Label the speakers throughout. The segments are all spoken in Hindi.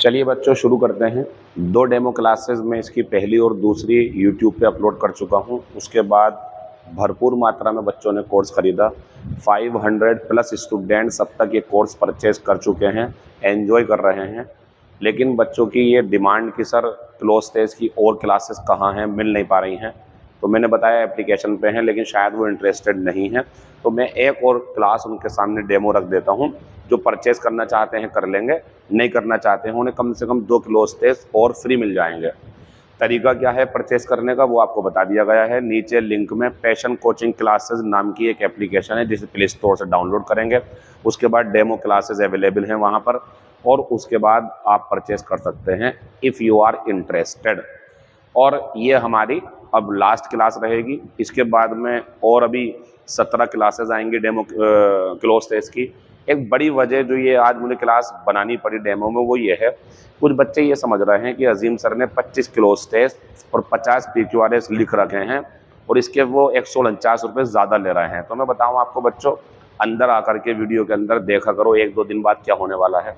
Speaker 1: चलिए बच्चों शुरू करते हैं। 2 डेमो क्लासेस में इसकी पहली और दूसरी यूट्यूब पे अपलोड कर चुका हूँ। उसके बाद भरपूर मात्रा में बच्चों ने कोर्स ख़रीदा। 500 प्लस स्टूडेंट्स अब तक ये कोर्स परचेज़ कर चुके हैं, एंजॉय कर रहे हैं। लेकिन बच्चों की ये डिमांड कि सर क्लोज टेस्ट की और क्लासेस कहाँ हैं, मिल नहीं पा रही हैं। तो मैंने बताया एप्लीकेशन पे हैं, लेकिन शायद वो इंटरेस्टेड नहीं है। तो मैं एक और क्लास उनके सामने डेमो रख देता हूँ। जो परचेज़ करना चाहते हैं कर लेंगे, नहीं करना चाहते हैं उन्हें कम से कम 2 क्लोज टेस्ट और फ्री मिल जाएंगे। तरीका क्या है परचेज़ करने का वो आपको बता दिया गया है। नीचे लिंक में पैशन कोचिंग क्लासेस नाम की एक एप्लीकेशन है, जिसे प्ले स्टोर से डाउनलोड करेंगे। उसके बाद डेमो क्लासेस अवेलेबल हैं वहाँ पर, और उसके बाद आप परचेज़ कर सकते हैं इफ़ यू आर इंटरेस्टेड। और ये हमारी अब लास्ट क्लास रहेगी। इसके बाद में और अभी 17 क्लासेस आएंगी डेमो क्लोज टेस्ट की। एक बड़ी वजह जो ये आज मुझे क्लास बनानी पड़ी डेमो में वो ये है, कुछ बच्चे ये समझ रहे हैं कि अजीम सर ने 25 क्लोज टेस्ट और 50 PQRS लिख रखे हैं और इसके वो 149 रुपये ज़्यादा ले रहे हैं। तो मैं बताऊँ आपको बच्चों, अंदर आकर के वीडियो के अंदर देखा करो 1-2 दिन बाद क्या होने वाला है।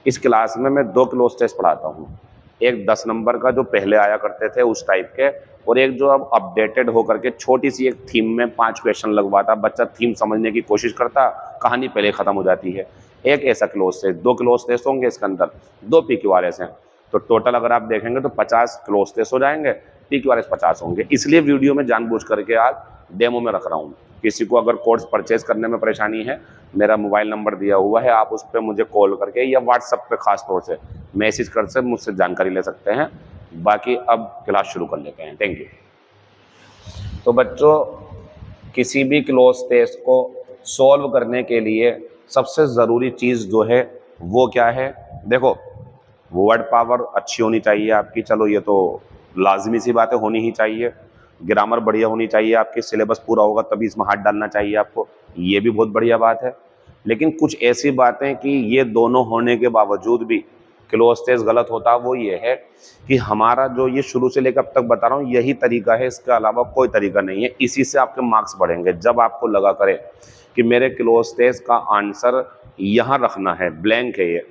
Speaker 1: इस क्लास में मैं 2 क्लोज टेस्ट पढ़ाता हूँ। एक 10 नंबर का जो पहले आया करते थे उस टाइप के, और एक जो अब अपडेटेड होकर के छोटी सी एक थीम में 5 क्वेश्चन लगवाता, बच्चा थीम समझने की कोशिश करता, कहानी पहले ख़त्म हो जाती है। एक ऐसा क्लोज टेस्ट, 2 क्लोज टेस्ट होंगे इसके अंदर, 2 PQRS हैं। तो टोटल अगर आप देखेंगे तो 50 क्लोज टेस्ट हो जाएंगे, PQRS 50 होंगे। इसलिए वीडियो में जानबूझ करके आज डेमो में रख रहा हूँ। किसी को अगर कोर्स परचेज करने में परेशानी है, मेरा मोबाइल नंबर दिया हुआ है, आप उस पर मुझे कॉल करके या व्हाट्सएप पे खास तौर से मैसेज कर से मुझसे जानकारी ले सकते हैं। बाकी अब क्लास शुरू कर लेते हैं। Thank you. तो बच्चों, किसी भी क्लोज टेस्ट को सॉल्व करने के लिए सबसे ज़रूरी चीज़ जो है वो क्या है? देखो, वर्ड पावर अच्छी होनी चाहिए आपकी, चलो ये तो लाजमी सी बात है, होनी ही चाहिए। ग्रामर बढ़िया होनी चाहिए आपकी, सिलेबस पूरा होगा तभी इसमें हाथ डालना चाहिए आपको, ये भी बहुत बढ़िया बात है। लेकिन कुछ ऐसी बातें कि ये दोनों होने के बावजूद भी क्लोज टेस्ट गलत होता, वो ये है कि हमारा जो ये शुरू से लेकर अब तक बता रहा हूँ यही तरीका है, इसके अलावा कोई तरीका नहीं है। इसी से आपके मार्क्स बढ़ेंगे। जब आपको लगा करे कि मेरे क्लोज टेस्ट का आंसर यहाँ रखना है, ब्लैंक है ये,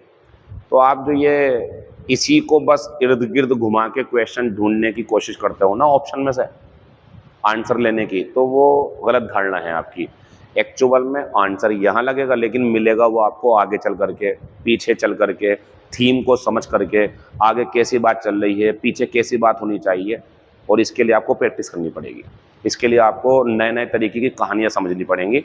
Speaker 1: तो आप जो ये इसी को बस इर्द गिर्द घुमा के क्वेश्चन ढूंढने की कोशिश करते हो ना ऑप्शन में से आंसर लेने की, तो वो गलत धारणा है आपकी। एक्चुअल में आंसर यहाँ लगेगा, लेकिन मिलेगा वो आपको आगे चल करके, पीछे चल करके, थीम को समझ करके, आगे कैसी बात चल रही है, पीछे कैसी बात होनी चाहिए। और इसके लिए आपको प्रैक्टिस करनी पड़ेगी। इसके लिए आपको नए नए तरीके की कहानियाँ समझनी पड़ेंगी।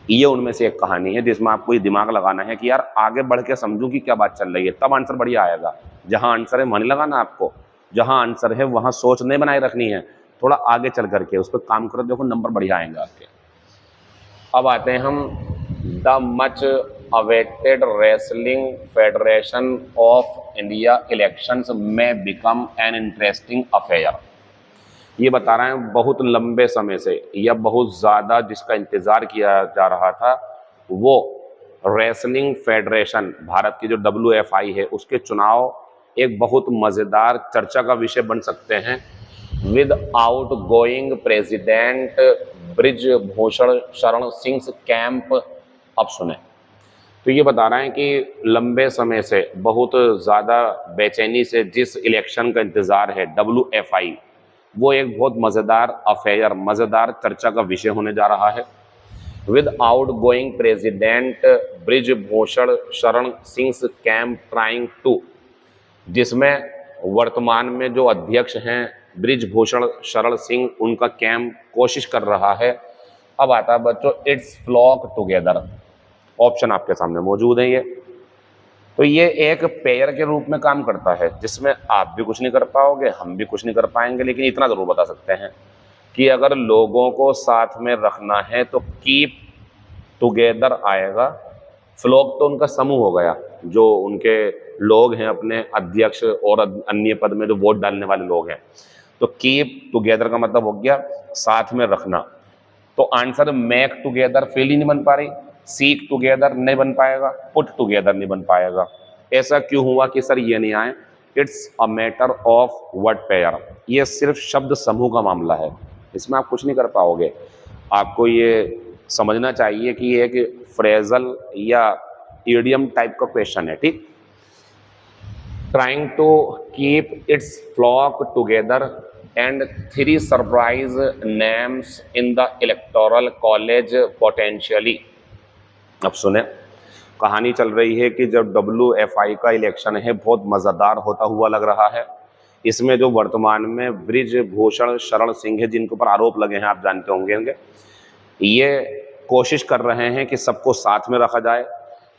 Speaker 1: ये उनमें से एक कहानी है जिसमें आपको ये दिमाग लगाना है कि यार आगे बढ़ के समझूं कि क्या बात चल रही है, तब आंसर बढ़िया आएगा। जहाँ आंसर है वहाँ नहीं लगाना आपको, जहाँ आंसर है वहाँ सोच नहीं बनाए रखनी है, थोड़ा आगे चल करके उस पर काम करो, देखो नंबर बढ़िया आएंगे आपके। अब आते हैं हम the much awaited wrestling federation of India elections में बिकम एन इंटरेस्टिंग अफेयर। ये बता रहे हैं बहुत लंबे समय से या बहुत ज़्यादा जिसका इंतज़ार किया जा रहा था, वो रेसलिंग फेडरेशन, भारत की जो WFI है, उसके चुनाव एक बहुत मज़ेदार चर्चा का विषय बन सकते हैं। With out going president Brijbhushan Sharan Singh camp. अब सुने, तो ये बता रहे हैं कि लंबे समय से बहुत ज़्यादा बेचैनी से जिस इलेक्शन का इंतज़ार है WFI, वो एक बहुत मज़ेदार अफेयर, मज़ेदार चर्चा का विषय होने जा रहा है। With out going president Brijbhushan Sharan Singh camp trying to, जिसमें वर्तमान में जो अध्यक्ष हैं ब्रिजभूषण शरण सिंह, उनका कैंप कोशिश कर रहा है। अब आता है बच्चों इट्स फ्लॉक टुगेदर। ऑप्शन आपके सामने मौजूद है। ये तो ये एक पेयर के रूप में काम करता है, जिसमें आप भी कुछ नहीं कर पाओगे, हम भी कुछ नहीं कर पाएंगे, लेकिन इतना ज़रूर बता सकते हैं कि अगर लोगों को साथ में रखना है तो कीप टुगेदर आएगा। फ्लॉक तो उनका समूह हो गया, जो उनके लोग हैं, अपने अध्यक्ष और अन्य पद में जो वोट डालने वाले लोग हैं। तो कीप टुगेदर का मतलब हो गया साथ में रखना। तो आंसर मेक टुगेदर फेल ही नहीं बन पा रही, सीक टुगेदर नहीं बन पाएगा, पुट टुगेदर नहीं बन पाएगा। ऐसा क्यों हुआ कि सर ये नहीं आए? It's a matter of word pair. ये सिर्फ शब्द समूह का मामला है, इसमें आप कुछ नहीं कर पाओगे। आपको ये समझना चाहिए कि ये एक फ्रेजल या इडियम टाइप का क्वेश्चन है, ठीक। trying to keep its flock together and 3 surprise names in the electoral college potentially। अब सुने, कहानी चल रही है कि जब WFI का इलेक्शन है बहुत मज़ेदार होता हुआ लग रहा है। इसमें जो वर्तमान में बृजभूषण शरण सिंह है, जिनके ऊपर आरोप लगे हैं, आप जानते होंगे, ये कोशिश कर रहे हैं कि सबको साथ में रखा जाए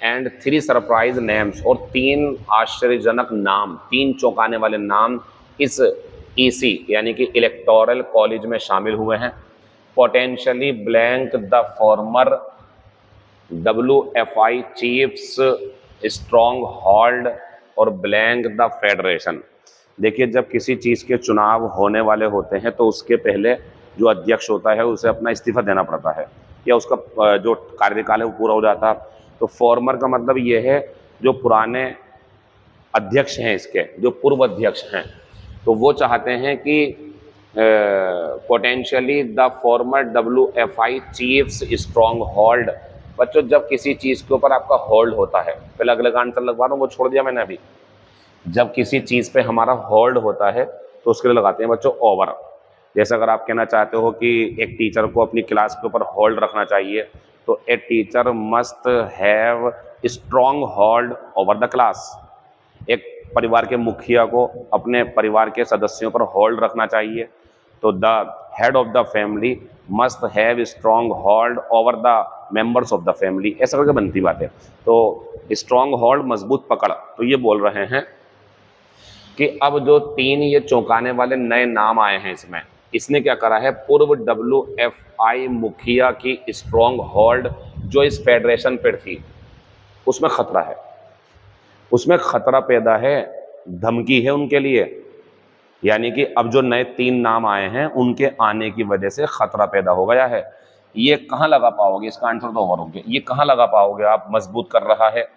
Speaker 1: एंड 3 सरप्राइज नेम्स, और 3 आश्चर्यजनक नाम, 3 चौंकाने वाले नाम इस EC यानी कि इलेक्टोरल कॉलेज में शामिल हुए हैं। Potentially blank the former WFI chiefs strong hold और ब्लैंक द फेडरेशन। देखिए, जब किसी चीज़ के चुनाव होने वाले होते हैं तो उसके पहले जो अध्यक्ष होता है उसे अपना इस्तीफा देना पड़ता है या उसका जो कार्यकाल है वो पूरा हो जाता। तो फॉर्मर का मतलब ये है जो पुराने अध्यक्ष हैं, इसके जो पूर्व अध्यक्ष हैं, तो वो चाहते हैं कि potentially the former WFI chiefs strong hold. बच्चों, जब किसी चीज़ के ऊपर आपका होल्ड होता है, पहले अगले का आंसर लगवा रहा हूँ, वो छोड़ दिया मैंने अभी। जब किसी चीज़ पे हमारा होल्ड होता है तो उसके लिए लगाते हैं बच्चों ओवर। जैसे अगर आप कहना चाहते हो कि एक टीचर को अपनी क्लास के ऊपर होल्ड रखना चाहिए, तो a teacher must have strong hold over the class. एक परिवार के मुखिया को अपने परिवार के सदस्यों पर होल्ड रखना चाहिए, तो the head of the family must have strong hold over the members of the family. ऐसा करके बनती बात है। तो स्ट्रॉन्ग होल्ड, मजबूत पकड़। तो ये बोल रहे हैं कि अब जो 3 ये चौंकाने वाले नए नाम आए हैं इसमें, इसने क्या करा है, पूर्व WFI मुखिया की स्ट्रॉन्ग होल्ड जो इस फेडरेशन पर थी उसमें खतरा है, उसमें खतरा पैदा है, धमकी है उनके लिए। यानी कि अब जो नए 3 नाम आए हैं उनके आने की वजह से खतरा पैदा हो गया है। ये कहाँ लगा पाओगे, इसका आंसर तो ओवर हो गया। ये कहाँ लगा पाओगे आप, मजबूत कर रहा है,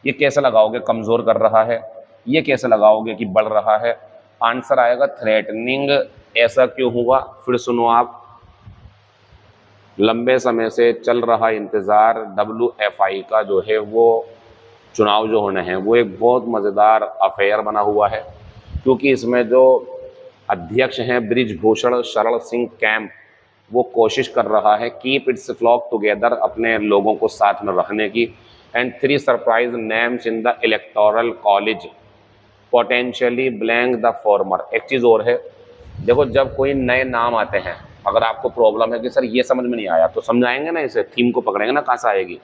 Speaker 1: ये कैसे लगाओगे, कमज़ोर कर रहा है, ये कैसे लगाओगे कि बढ़ रहा है। आंसर आएगा थ्रेटनिंग। ऐसा क्यों हुआ, फिर सुनो आप। लंबे समय से चल रहा इंतज़ार WFI का जो है वो चुनाव जो होने हैं वो एक बहुत मज़ेदार अफेयर बना हुआ है, क्योंकि इसमें जो अध्यक्ष हैं बृजभूषण शरण सिंह कैंप, वो कोशिश कर रहा है कीप इट्स फ्लॉक टुगेदर, अपने लोगों को साथ में रखने की। And 3 surprise names in the electoral college potentially blank the former. एक चीज़ और है, देखो, जब कोई नए नाम आते हैं, अगर आपको प्रॉब्लम है कि सर ये समझ में नहीं आया, तो समझाएंगे ना, इसे थीम को पकड़ेंगे ना, कहाँ से आएगी।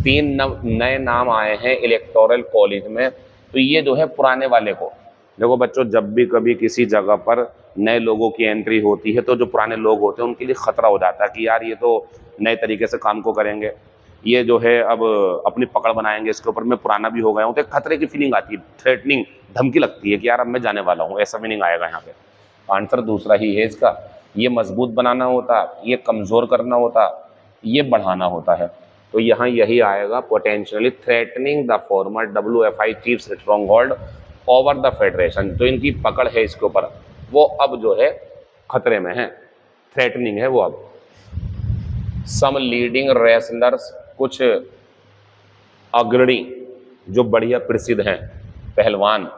Speaker 1: 3 नए नाम आए हैं इलेक्टोरल कॉलेज में, तो ये जो है पुराने वाले को, देखो बच्चों, जब भी कभी किसी जगह पर नए लोगों की एंट्री होती है तो जो पुराने लोग होते हैं उनके लिए ख़तरा हो जाता है कि यार ये तो नए तरीके से काम को करेंगे, ये जो है अब अपनी पकड़ बनाएंगे इसके ऊपर, मैं पुराना भी हो गया हूँ, तो एक खतरे की फीलिंग आती है, थ्रेटनिंग, धमकी लगती है कि यार अब मैं जाने वाला हूँ, ऐसा मीनिंग आएगा यहाँ पे। आंसर दूसरा ही है इसका। ये मजबूत बनाना होता, ये कमज़ोर करना होता, ये बढ़ाना होता है। तो यहाँ यही आएगा, potentially threatening the former WFI chiefs strong hold over the federation. जो इनकी पकड़ है इसके ऊपर, वो अब जो है खतरे में है, थ्रेटनिंग है वो अब। सम लीडिंग रेसलर्स, कुछ अग्रणी जो बढ़िया प्रसिद्ध हैं पहलवान,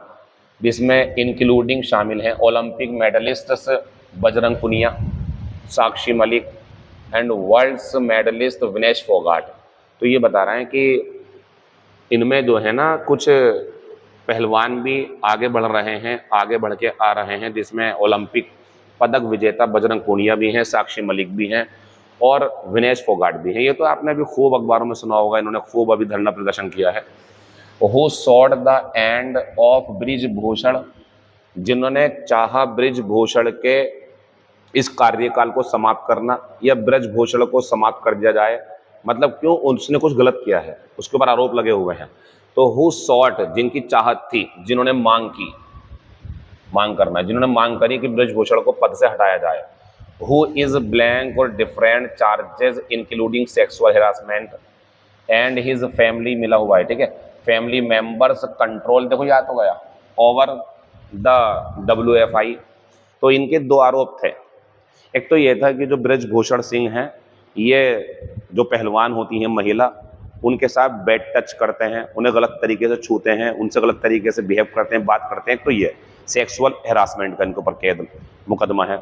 Speaker 1: जिसमें इंक्लूडिंग शामिल हैं Olympic medallists Bajrang Punia, Sakshi Malik and worlds medallist Vinesh Phogat. तो ये बता रहे हैं कि इनमें जो है ना कुछ पहलवान भी आगे बढ़ रहे हैं, आगे बढ़ के आ रहे हैं, जिसमें ओलंपिक पदक विजेता बजरंग पुनिया भी हैं, साक्षी मलिक भी हैं और विनेश फोगाट भी हैं। ये तो आपने अभी खूब अखबारों में सुना होगा, इन्होंने खूब अभी धरना प्रदर्शन किया है। Who sought the end of Brijbhushan, जिन्होंने चाहा बृजभूषण के इस कार्यकाल को समाप्त करना या बृजभूषण को समाप्त कर दिया जाए, मतलब क्यों, उसने कुछ गलत किया है, उसके ऊपर आरोप लगे हुए हैं। तो हु सॉट, जिनकी चाहत थी, जिन्होंने मांग की, मांग करना है, जिन्होंने मांग करी कि बृजभूषण को पद से हटाया जाए। हु इज ब्लैंक और different charges including sexual harassment and his family, मिला हुआ है, ठीक है, फैमिली मेंबर्स कंट्रोल, देखो याद हो गया, ओवर द WFI। तो इनके 2 आरोप थे। एक तो ये था कि जो बृजभूषण सिंह हैं, ये जो पहलवान होती हैं महिला, उनके साथ बैड टच करते हैं, उन्हें गलत तरीके से छूते हैं, उनसे गलत तरीके से बिहेव करते हैं, बात करते हैं, तो ये सेक्सुअल हैरासमेंट का इनके ऊपर कैद मुकदमा है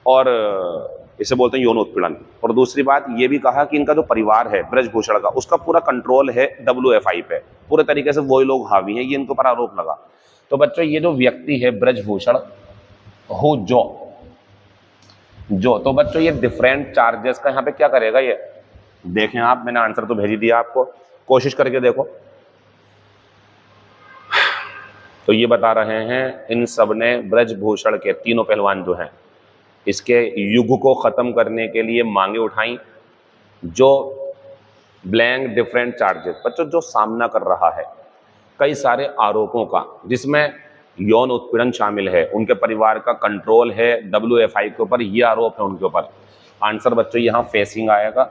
Speaker 1: और इसे बोलते हैं यौन उत्पीड़न। और दूसरी बात ये भी कहा कि इनका जो परिवार है ब्रजभूषण का, उसका पूरा कंट्रोल है WFI पे, पूरे तरीके से वही लोग हावी हैं, ये इनके ऊपर आरोप लगा। तो बच्चों ये जो व्यक्ति है ब्रजभूषण हो जो तो बच्चों ये डिफरेंट चार्जेस का यहाँ पे क्या करेगा, ये देखें आप, मैंने आंसर तो भेज ही दिया आपको, कोशिश करके देखो। तो ये बता रहे हैं इन सब ने ब्रजभूषण के तीनों पहलवान जो हैं इसके युग को खत्म करने के लिए मांगे उठाई, जो ब्लैंक डिफरेंट चार्जेस बच्चों जो सामना कर रहा है कई सारे आरोपों का, जिसमें यौन उत्पीड़न शामिल है, उनके परिवार का कंट्रोल है WFI के ऊपर, ये आरोप है उनके ऊपर। आंसर बच्चों यहाँ फेसिंग आएगा।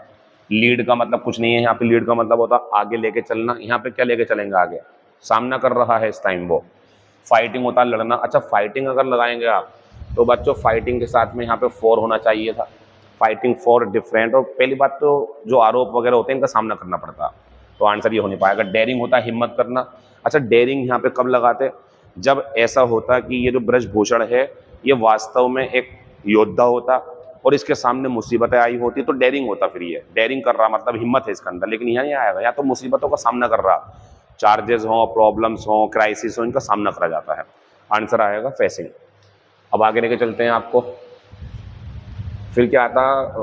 Speaker 1: लीड का मतलब कुछ नहीं है यहाँ पे, लीड का मतलब होता आगे लेके चलना, यहाँ पे क्या लेके चलेंगे, आगे सामना कर रहा है इस टाइम वो। फाइटिंग होता लड़ना, अच्छा फाइटिंग अगर लगाएंगे आप तो बच्चों फाइटिंग के साथ में यहाँ पे 4 होना चाहिए था, फाइटिंग 4 डिफरेंट। और पहली बात तो जो आरोप वगैरह होते हैं इनका सामना करना पड़ता, तो आंसर ये हो नहीं पाएगा। डेयरिंग होता हिम्मत करना, अच्छा डेयरिंग यहाँ पे कब लगाते, जब ऐसा होता कि ये जो ब्रजभूषण है ये वास्तव में एक योद्धा होता और इसके सामने मुसीबतें आई होती तो डेयरिंग होता। फिर ये डेयरिंग कर रहा मतलब हिम्मत है इसके अंदर, लेकिन यहाँ नहीं आएगा, या तो मुसीबतों का सामना कर रहा, चार्जेस हों, प्रॉब्लम्स हों, क्राइसिस हो, इनका सामना करा जाता है। आंसर आएगा फेसिंग। अब आगे लेके चलते हैं आपको, फिर क्या आता,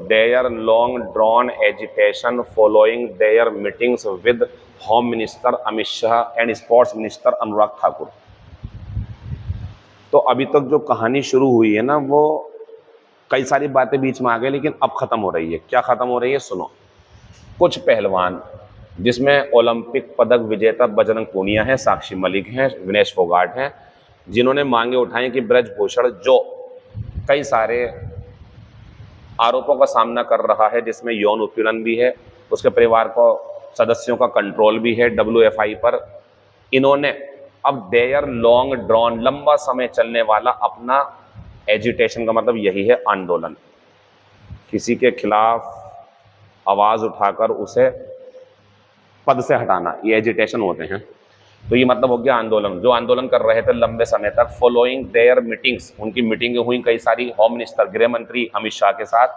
Speaker 1: their long drawn agitation following their meetings with home minister Amit Shah and sports minister Anurag Thakur. तो अभी तक जो कहानी शुरू हुई है ना, वो कई सारी बातें बीच में आ गई, लेकिन अब खत्म हो रही है। क्या खत्म हो रही है, सुनो। कुछ पहलवान, जिसमें ओलंपिक पदक विजेता बजरंग पूनिया है, साक्षी मलिक हैं, विनेश फोगाट हैं, जिन्होंने मांगे उठाई कि ब्रजभूषण जो कई सारे आरोपों का सामना कर रहा है, जिसमें यौन उत्पीड़न भी है, उसके परिवार को सदस्यों का कंट्रोल भी है WFI पर, इन्होंने अब देयर लॉन्ग ड्रॉन, लंबा समय चलने वाला अपना एजिटेशन का मतलब यही है आंदोलन, किसी के खिलाफ आवाज उठाकर उसे पद से हटाना, ये एजिटेशन होते हैं। तो ये मतलब हो गया आंदोलन, जो आंदोलन कर रहे थे लंबे समय तक। फॉलोइंग देयर मीटिंग्स, उनकी मीटिंगें हुई कई सारी, होम मिनिस्टर गृह मंत्री अमित शाह के साथ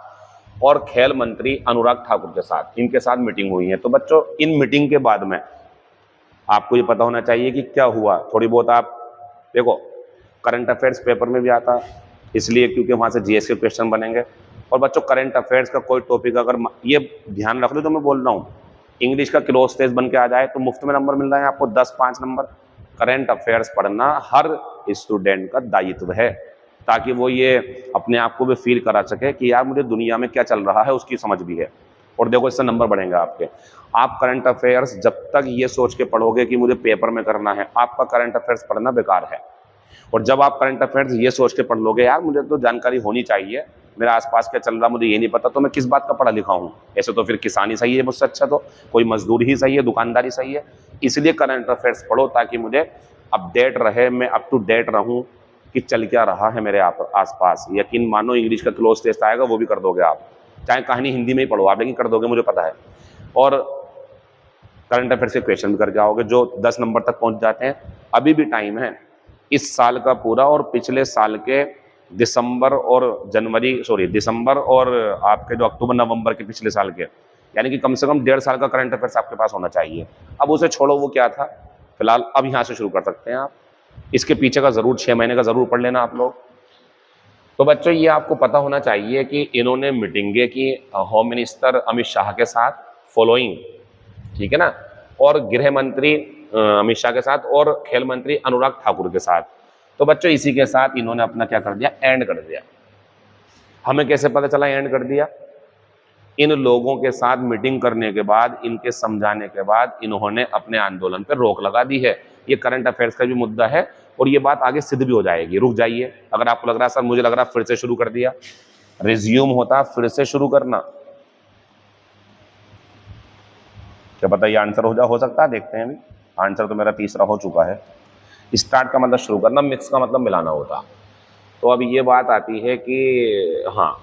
Speaker 1: और खेल मंत्री अनुराग ठाकुर के साथ, इनके साथ मीटिंग हुई है। तो बच्चों इन मीटिंग के बाद में आपको ये पता होना चाहिए कि क्या हुआ। थोड़ी बहुत आप देखो, करंट अफेयर्स पेपर में भी आता, इसलिए क्योंकि वहाँ से GS के क्वेश्चन बनेंगे। और बच्चों करंट अफेयर्स का कोई टॉपिक अगर ये ध्यान रख लो, तो मैं बोल रहा हूँ इंग्लिश का क्लोज टेस्ट बन के आ जाए तो मुफ्त में नंबर मिल रहा है आपको 10-5 नंबर। करंट अफेयर्स पढ़ना हर स्टूडेंट का दायित्व है, ताकि वो ये अपने आप को भी फील करा सके कि यार मुझे दुनिया में क्या चल रहा है उसकी समझ भी है। और देखो इससे नंबर बढ़ेंगे आपके। आप करंट अफेयर्स जब तक ये सोच के पढ़ोगे कि मुझे पेपर में करना है, आपका करंट अफेयर्स पढ़ना बेकार है। और जब आप करंट अफेयर्स ये सोच के पढ़ लोगे यार मुझे तो जानकारी होनी चाहिए, मेरा आसपास क्या चल रहा मुझे ये नहीं पता, तो मैं किस बात का पढ़ा लिखा हूँ, ऐसे तो फिर किसानी सही है मुझसे अच्छा, तो कोई मजदूर ही सही है, दुकानदारी सही है। इसलिए करंट अफेयर्स पढ़ो ताकि मुझे अपडेट रहे, मैं अप टू डेट रहूँ कि चल क्या रहा है मेरे आसपास। यकीन मानो इंग्लिश का क्लोज टेस्ट आएगा वो भी कर दोगे आप, चाहे कहानी हिंदी में ही पढ़ो आप, लेकिन कर दोगे मुझे पता है। और करंट अफेयर्स के क्वेश्चन भी करके आओगे जो 10 नंबर तक पहुँच जाते हैं। अभी भी टाइम है, इस साल का पूरा और पिछले साल के दिसंबर और आपके जो अक्टूबर नवंबर के पिछले साल के, यानी कि कम से कम 1.5 साल का करंट अफेयर्स आपके पास होना चाहिए। अब उसे छोड़ो वो क्या था, फिलहाल अब यहाँ से शुरू कर सकते हैं आप। इसके पीछे का ज़रूर 6 महीने का ज़रूर पढ़ लेना आप लोग। तो बच्चों ये आपको पता होना चाहिए कि इन्होंने मीटिंगें की होम मिनिस्टर अमित शाह के साथ फॉलोइंग, ठीक है ना, और गृह मंत्री अमित शाह के साथ और खेल मंत्री अनुराग ठाकुर के साथ। तो बच्चों इसी के साथ इन्होंने अपना क्या कर दिया, एंड कर दिया। हमें कैसे पता चला एंड कर दिया, इन लोगों के साथ मीटिंग करने के बाद, इनके समझाने के बाद इन्होंने अपने आंदोलन पर रोक लगा दी है। ये करंट अफेयर्स का भी मुद्दा है और ये बात आगे सिद्ध भी हो जाएगी। रुक जाइए, अगर आपको लग रहा है सर मुझे लग रहा है फिर से शुरू कर दिया, रिज्यूम होता फिर से शुरू करना, क्या पता ये आंसर हो सकता है, देखते हैं अभी। आंसर तो मेरा तीसरा हो चुका है। स्टार्ट का मतलब शुरू करना, मिक्स का मतलब मिलाना होता। तो अब ये बात आती है कि हाँ,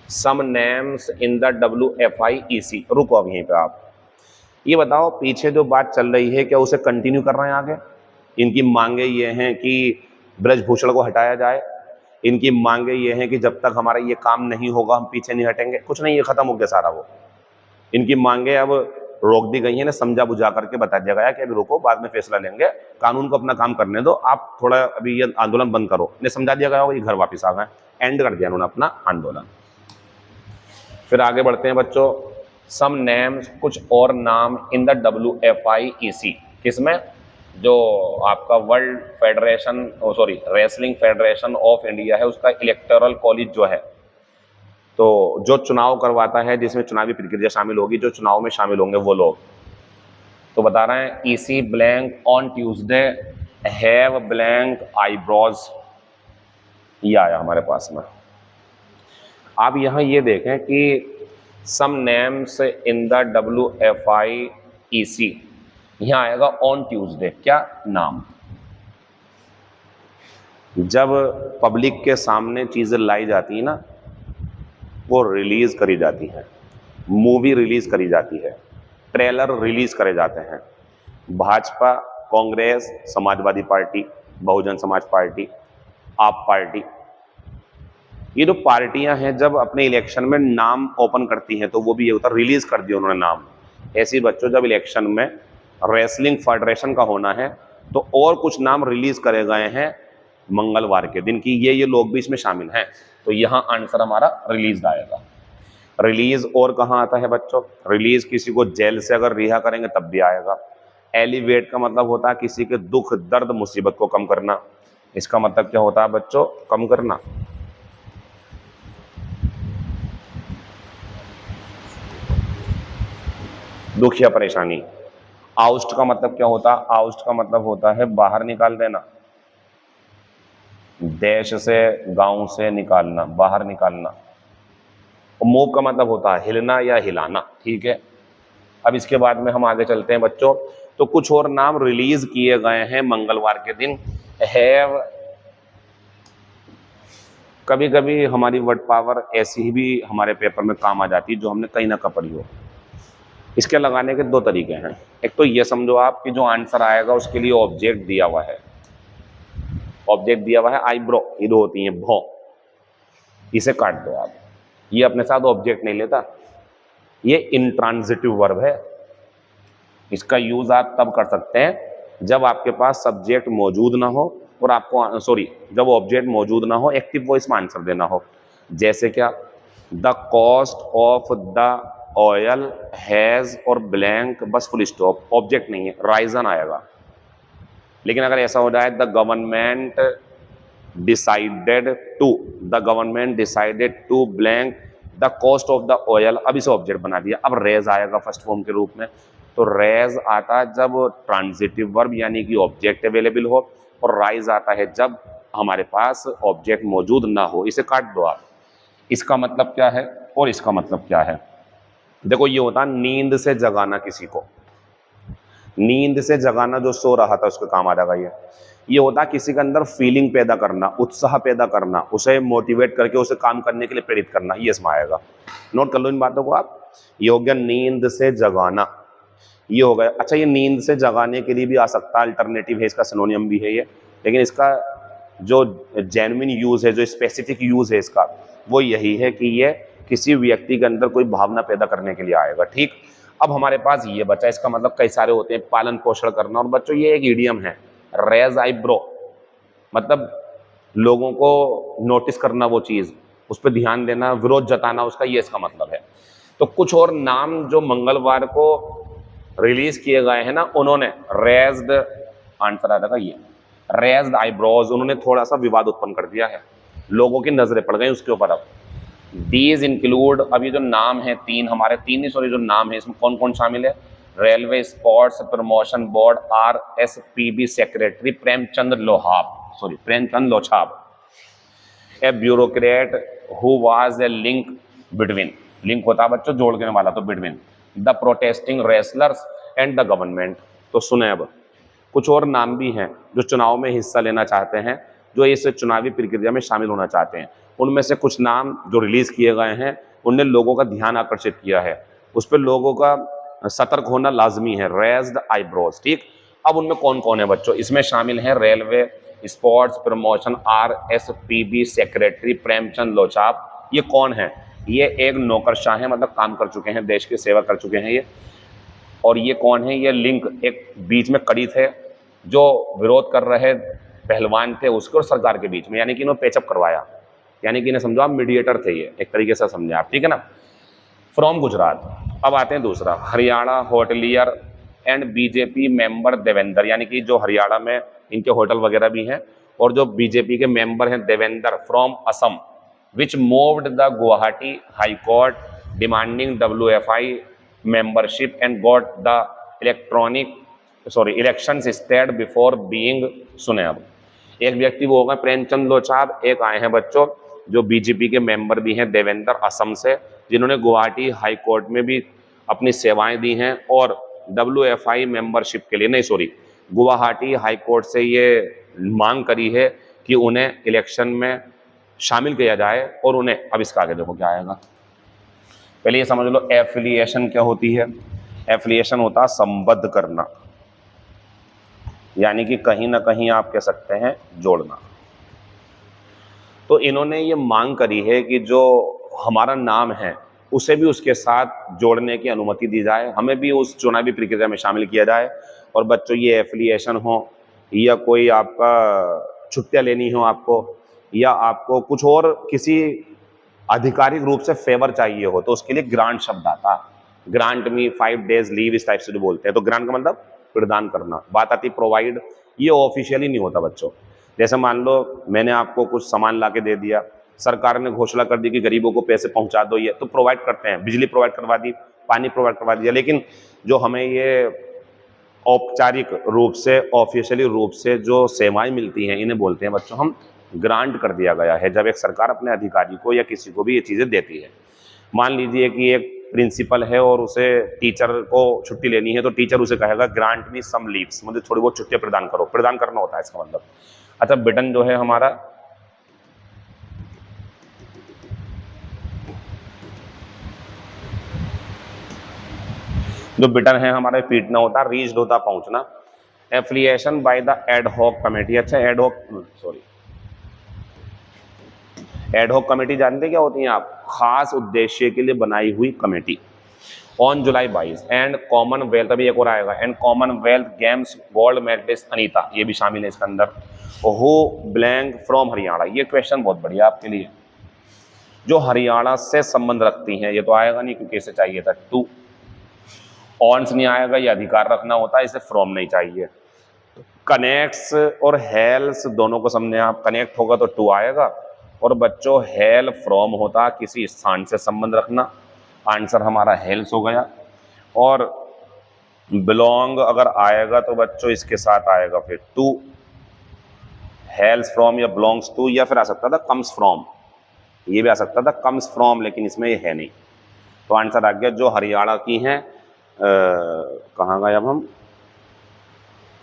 Speaker 1: some names in the WFI EC, रुको अब यहीं पे आप, ये बताओ पीछे जो बात चल रही है क्या उसे कंटिन्यू कर रहे हैं आगे? इनकी मांगे ये हैं कि ब्रजभूषण को हटाया जाए, इनकी मांगे ये हैं कि जब तक हमारा ये काम नहीं होगा हम पीछे नहीं हटेंगे। कुछ नहीं, ये खत्म हो गया सारा वो। इनकी मांगे अब रोक दी गई हैं ना, समझा बुझा करके बता दिया गया कि अभी रुको, बाद में फैसला लेंगे, कानून को अपना काम करने दो, आप थोड़ा अभी ये आंदोलन बंद करो। इन्हें समझा दिया गया होगा, ये घर वापस आ गए, एंड कर दिया उन्होंने अपना आंदोलन। फिर आगे बढ़ते हैं बच्चों। सम नेम्स, कुछ और नाम इन द WFIEC, किसमें? जो आपका world federation, wrestling federation of India है, उसका इलेक्टोरल कॉलेज जो है, तो जो चुनाव करवाता है, जिसमें चुनावी प्रक्रिया शामिल होगी, जो चुनाव में शामिल होंगे वो लोग, तो बता रहे हैं EC blank on Tuesday have blank eyebrows. ये आया हमारे पास में। आप यहाँ ये देखें कि some names in the WFIEC, यहाँ आएगा ऑन ट्यूसडे, क्या नाम? जब पब्लिक के सामने चीज़ें लाई जाती है ना, वो रिलीज करी जाती हैं, मूवी रिलीज करी जाती है, ट्रेलर रिलीज करे जाते हैं। भाजपा, कांग्रेस, समाजवादी पार्टी, बहुजन समाज पार्टी, आप पार्टी, ये जो पार्टियां हैं जब अपने इलेक्शन में नाम ओपन करती हैं तो वो भी ये होता है रिलीज कर दिया उन्होंने नाम। ऐसी बच्चों जब इलेक्शन में रेसलिंग फेडरेशन का होना है तो और कुछ नाम रिलीज करे गए हैं मंगलवार के दिन की ये लोग भी इसमें शामिल हैं, तो यहाँ आंसर हमारा रिलीज आएगा। रिलीज और कहाँ आता है बच्चों? रिलीज किसी को जेल से अगर रिहा करेंगे तब भी आएगा। एलिवेट का मतलब होता है किसी के दुख दर्द मुसीबत को कम करना। इसका मतलब क्या होता है बच्चों? कम करना। दुख या परेशानी। आउस्ट का मतलब क्या होता है? आउस्ट का मतलब होता है बाहर निकाल देना, देश से, गांव से निकालना, बाहर निकालना। और मूव का मतलब होता है हिलना या हिलाना। ठीक है, अब इसके बाद में हम आगे चलते हैं बच्चों। तो कुछ और नाम रिलीज किए गए हैं मंगलवार के दिन। हैव, कभी कभी हमारी वर्ड पावर ऐसी ही भी हमारे पेपर में काम आ जाती है जो हमने कहीं ना कहीं पढ़ी हो। इसके लगाने के दो तरीके हैं। एक तो ये समझो आप कि जो आंसर आएगा उसके लिए ऑब्जेक्ट दिया हुआ है, ऑब्जेक्ट दिया हुआ है आईब्रो, ये दो होती हैं भौ, इसे काट दो आप। ये अपने साथ ऑब्जेक्ट नहीं लेता, ये इंट्रांजिटिव वर्ब है। इसका यूज आप तब कर सकते हैं जब आपके पास सब्जेक्ट मौजूद ना हो और आपको जब ऑब्जेक्ट मौजूद ना हो, एक्टिव वॉइस में आंसर देना हो। जैसे क्या? The cost of the oil has और ब्लैंक, बस फुल स्टॉप, ऑब्जेक्ट नहीं है, राइजन आएगा। लेकिन अगर ऐसा हो जाए the government decided to blank the cost of the oil, अब इसे ऑब्जेक्ट बना दिया, अब रेज आएगा फर्स्ट फॉर्म के रूप में। तो रेज आता है जब ट्रांजिटिव वर्ब यानी कि ऑब्जेक्ट अवेलेबल हो, और राइज आता है जब हमारे पास ऑब्जेक्ट मौजूद ना हो। इसे काट दो आप। इसका मतलब क्या है और इसका मतलब क्या है? देखो, ये होता है नींद से जगाना किसी को, नींद से जगाना, जो सो रहा था उसके काम आ जाएगा। ये होता है किसी के अंदर फीलिंग पैदा करना, उत्साह पैदा करना, उसे मोटिवेट करके उसे काम करने के लिए प्रेरित करना, ये इसमें आएगा। नोट कर लो इन बातों को आप। ये हो गया नींद से जगाना, ये हो गया। अच्छा, ये नींद से जगाने के लिए भी आ सकता है, अल्टरनेटिव है, इसका सिनोनियम भी है ये, लेकिन इसका जो जेन्युइन यूज है, जो स्पेसिफिक यूज है इसका, वो यही है कि ये किसी व्यक्ति के अंदर कोई भावना पैदा करने के लिए आएगा। ठीक, अब हमारे पास ये बचा, इसका मतलब कई सारे होते हैं, पालन पोषण करना। और बच्चों ये एक इडियम है, रेज आईब्रो, मतलब लोगों को नोटिस करना, वो चीज़ उस पर ध्यान देना, विरोध जताना उसका, ये इसका मतलब है। तो कुछ और नाम जो मंगलवार को रिलीज किए गए हैं ना, उन्होंने रेज्ड, आंसर आ जाएगा ये, रेज्ड आईब्रोज, उन्होंने थोड़ा सा विवाद उत्पन्न कर दिया है, लोगों की नजरें पड़ गई उसके ऊपर। अब दीज इंक्लूड, अब ये जो नाम है जो नाम है इसमें कौन कौन शामिल है? Railway sports promotion board RSPB secretary Premchand Lochab, a bureaucrat who was a link between, link होता है बच्चों जोड़ देने वाला, तो between the protesting wrestlers and the government. तो सुने, अब कुछ और नाम भी हैं जो चुनाव में हिस्सा लेना चाहते हैं, जो इस चुनावी प्रक्रिया में शामिल होना चाहते हैं। उनमें से कुछ नाम जो रिलीज किए गए हैं, उनने लोगों का ध्यान आकर्षित किया है, उस पर लोगों का सतर्क होना लाजमी है, रेज्ड आईब्रोज। ठीक, अब उनमें कौन कौन है बच्चों, इसमें शामिल हैं railway, sports promotion, RSPB secretary Premchand Lochab. ये कौन है, ये एक नौकरशाह है, मतलब काम कर चुके हैं, देश की सेवा कर चुके हैं ये। और ये कौन है, ये लिंक एक बीच में कड़ी थे, जो विरोध कर रहे पहलवान थे उसके और सरकार के बीच में, यानी कि इन्होंने पेचअप करवाया, यानी कि इन्हें समझो आप मीडिएटर थे ये, एक तरीके से समझे आप, ठीक है ना। फ्रॉम गुजरात। अब आते हैं दूसरा, Haryana hotelier and BJP member Devendra, यानी कि जो हरियाणा में इनके होटल वगैरह भी हैं, और जो बीजेपी के मेंबर हैं Devendra from Assam, which moved the Guwahati high court demanding WFI membership and got the elections stayed before being सुनेब। एक व्यक्ति वो होगा प्रेमचंद लोचाब, एक आए हैं बच्चों जो बीजेपी के मेंबर भी हैं देवेंद्र असम से, जिन्होंने गुवाहाटी हाई कोर्ट में भी अपनी सेवाएं दी हैं, और WFI मेंबरशिप के लिए, नहीं सॉरी, गुवाहाटी हाई कोर्ट से ये मांग करी है कि उन्हें इलेक्शन में शामिल किया जाए, और उन्हें, अब इसका आगे देखो क्या आएगा, पहले ये समझ लो एफिलिएशन क्या होती है। एफिलिएशन होता है संबद्ध करना, यानी कि कहीं ना कहीं आप कह सकते हैं जोड़ना। तो इन्होंने ये मांग करी है कि जो हमारा नाम है उसे भी उसके साथ जोड़ने की अनुमति दी जाए, हमें भी उस चुनावी प्रक्रिया में शामिल किया जाए। और बच्चों ये एफिलिएशन हो, या कोई आपका छुट्टियां लेनी हो आपको, या आपको कुछ और किसी आधिकारिक रूप से फेवर चाहिए हो, तो उसके लिए ग्रांट शब्द आता है। ग्रांट मी 5 days लीव, इस टाइप से जो बोलते हैं, तो ग्रांट का मतलब प्रदान करना। बात आती प्रोवाइड, ये ऑफिशियली नहीं होता बच्चों। जैसे मान लो मैंने आपको कुछ सामान ला के दे दिया, सरकार ने घोषणा कर दी कि गरीबों को पैसे पहुंचा दो, ये तो प्रोवाइड करते हैं, बिजली प्रोवाइड करवा दी, पानी प्रोवाइड करवा दिया। लेकिन जो हमें ये औपचारिक रूप से, ऑफिशियली रूप से जो सेवाएं मिलती हैं, इन्हें बोलते हैं बच्चों हम ग्रांट कर दिया गया है, जब एक सरकार अपने अधिकारी को या किसी को भी ये चीज़ें देती है। मान लीजिए कि एक प्रिंसिपल है और उसे टीचर को छुट्टी लेनी है, तो टीचर उसे कहेगा ग्रांट मी सम लीव्स, मुझे थोड़ी बहुत छुट्टियां प्रदान करो, प्रदान करना होता है इसका मतलब। अच्छा, ब्रिटेन जो है हमारा, जो ब्रिटेन है हमारा पीटना होता, रीच्ड होता पहुंचना। Affiliation by the ad hoc committee. अच्छा, एडहॉक कमेटी जानते क्या होती हैं आप, खास उद्देश्य के लिए बनाई हुई committee. On July 22 and Commonwealth, अभी एक और आएगा, and Commonwealth Games gold medallist Anita, ये भी शामिल है इसके अंदर। हु ब्लैंक फ्रॉम हरियाणा, ये क्वेश्चन बहुत बढ़िया आपके लिए, जो हरियाणा से संबंध रखती हैं, ये तो आएगा नहीं क्योंकि इसे चाहिए था टू। ऑन्स नहीं आएगा, ये अधिकार रखना होता है, इसे फ्रॉम नहीं चाहिए। कनेक्ट्स और हेल्स दोनों को समझे आप, कनेक्ट होगा तो टू आएगा, और बच्चों हेल फ्रॉम होता किसी स्थान से संबंध रखना, आंसर हमारा हेल्स हो गया। और बिलोंग अगर आएगा तो बच्चों इसके साथ आएगा फिर टू, हेल्स फ्रॉम या बिलोंग्स टू, या फिर आ सकता था कम्स फ्रॉम, ये भी आ सकता था कम्स फ्रॉम, लेकिन इसमें ये है नहीं। तो आंसर आ गया जो हरियाणा की हैं, कहाँ गए अब हम,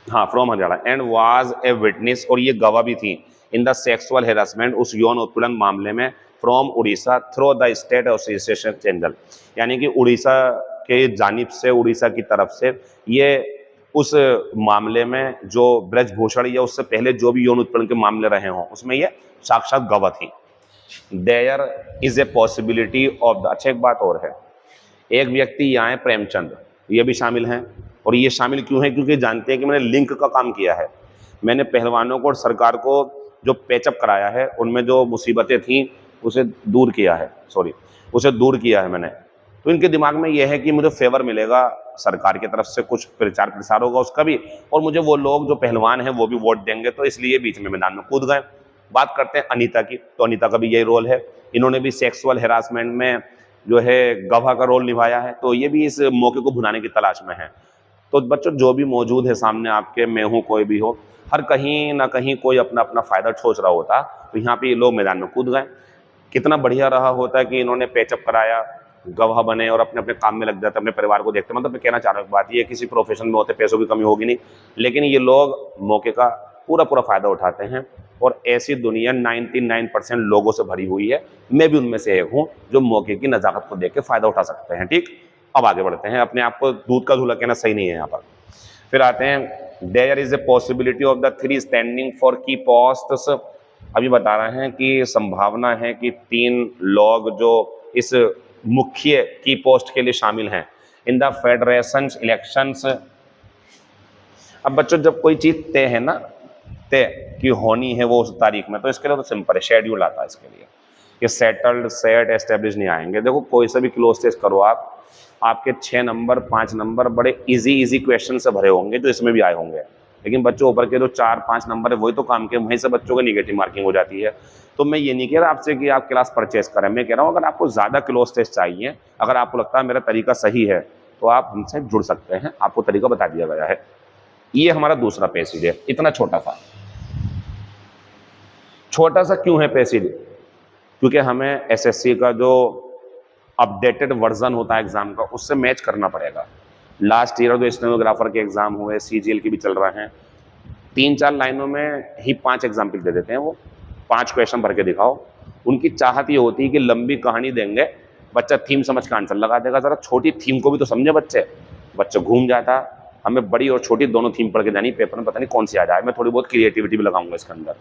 Speaker 1: हाँ from Haryana, and was a witness, और ये गवाह भी थी, इन द सेक्सुअल हेरासमेंट, उस यौन उत्पीड़न मामले में, from Orissa through the state association channel, यानी कि उड़ीसा के जानिब से, उड़ीसा की तरफ से ये उस मामले में जो ब्रजभूषण या उससे पहले जो भी यौन उत्पीड़न के मामले रहे हों उसमें ये साक्षात गवाह थी। There is a possibility of the, अच्छा एक बात और है, एक व्यक्ति यहाँ है प्रेमचंद, ये भी शामिल हैं, और ये शामिल क्यों है, क्योंकि जानते हैं कि मैंने लिंक का काम किया है, मैंने पहलवानों को और सरकार को जो पेचअप कराया है, उनमें जो मुसीबतें थी उसे दूर किया है, उसे दूर किया है मैंने। तो इनके दिमाग में यह है कि मुझे फेवर मिलेगा सरकार की तरफ से, कुछ प्रचार प्रसार होगा उसका भी, और मुझे वो लोग जो पहलवान हैं वो भी वोट देंगे, तो इसलिए बीच में मैदान में कूद गए। बात करते हैं अनीता की, तो अनीता का भी यही रोल है, इन्होंने भी सेक्सुअल हेरासमेंट में जो है गवाह का रोल निभाया है, तो ये भी इस मौके को भुनाने की तलाश में है। तो बच्चों जो भी मौजूद है सामने आपके, मैं हूँ कोई भी हो, हर कहीं ना कहीं कोई अपना अपना फायदा ठोस रहा होता, तो यहाँ पे ये लोग मैदान में कूद गए। कितना बढ़िया रहा होता है कि इन्होंने पेचअप कराया, गवाह बने और अपने अपने काम में लग जाते, अपने परिवार को देखते। मतलब मैं कहना चाह रहा हूँ बात ये, किसी प्रोफेशन में होते पैसों की कमी होगी नहीं, लेकिन ये लोग मौके का पूरा फायदा उठाते हैं, और ऐसी दुनिया 99% लोगों से भरी हुई है, मैं भी उनमें से एक हूँ जो मौके की नज़ाकत को देख के फायदा उठा सकते हैं। ठीक, अब आगे बढ़ते हैं, अपने आप को दूध का धूला कहना सही नहीं है यहाँ पर। फिर आते हैं there is a possibility of the 3 standing for की पोस्ट्स। अभी बता रहे हैं कि संभावना है कि 3 लोग जो इस मुख्य की पोस्ट के लिए शामिल हैं इन द फेडरेशन इलेक्शंस। अब बच्चों जब कोई चीज तय है ना, तय की होनी है वो उस तारीख में, तो इसके लिए तो सिंपल है, शेड्यूल आता है इसके लिए। ये सेटल्ड सेट एस्टेब्लिश नहीं आएंगे। देखो कोई सा भी क्लोज टेस्ट करो आप, आपके 6 नंबर 5 नंबर बड़े इजी क्वेश्चन से भरे होंगे जो इसमें भी आए होंगे, लेकिन बच्चों ऊपर के जो 4-5 नंबर है वही तो काम के, वहीं से बच्चों को निगेटिव मार्किंग हो जाती है। तो मैं ये नहीं कह रहा आपसे कि आप क्लास परचेस करें, मैं कह रहा हूँ अगर आपको ज़्यादा क्लोज टेस्ट चाहिए, अगर आपको लगता है मेरा तरीका सही है तो आप हमसे जुड़ सकते हैं, आपको तरीका बता दिया गया है। ये हमारा दूसरा पैसेज है, इतना छोटा सा क्यों है पैसेज? क्योंकि हमें एसएससी का जो अपडेटेड वर्जन होता है एग्जाम का उससे मैच करना पड़ेगा। लास्ट ईयर जो स्टेनोग्राफर के एग्जाम हुए, सीजीएल के भी चल रहे हैं, 3-4 लाइनों में ही 5 एग्जाम्पल दे देते हैं, वो 5 क्वेश्चन भर के दिखाओ। उनकी चाहत ये होती है कि लंबी कहानी देंगे, बच्चा थीम समझ के आंसर लगा देगा। जरा छोटी थीम को भी तो समझे बच्चा घूम जाता। हमें बड़ी और छोटी दोनों थीम पढ़ के जानी पेपर में, पता नहीं कौन सी आ जाए। मैं थोड़ी बहुत क्रिएटिविटी भी लगाऊंगा इसके अंदर।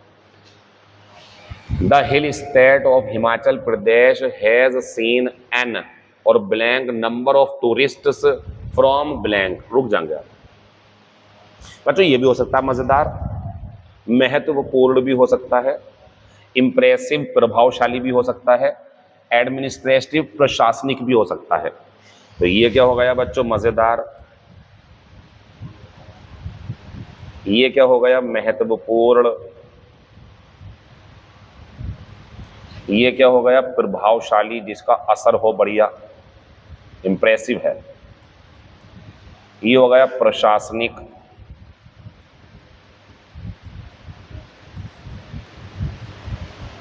Speaker 1: The hill state of Himachal Pradesh has seen an और blank number of tourists from blank. रुक जाएंगे आप बच्चों, ये भी हो सकता है मजेदार, महत्वपूर्ण भी हो सकता है, इंप्रेसिव प्रभावशाली भी हो सकता है, एडमिनिस्ट्रेटिव प्रशासनिक भी हो सकता है। तो ये क्या हो गया बच्चों? मजेदार। ये क्या हो गया? महत्वपूर्ण। ये क्या हो गया? प्रभावशाली, जिसका असर हो बढ़िया, इंप्रेसिव है। ये हो गया प्रशासनिक।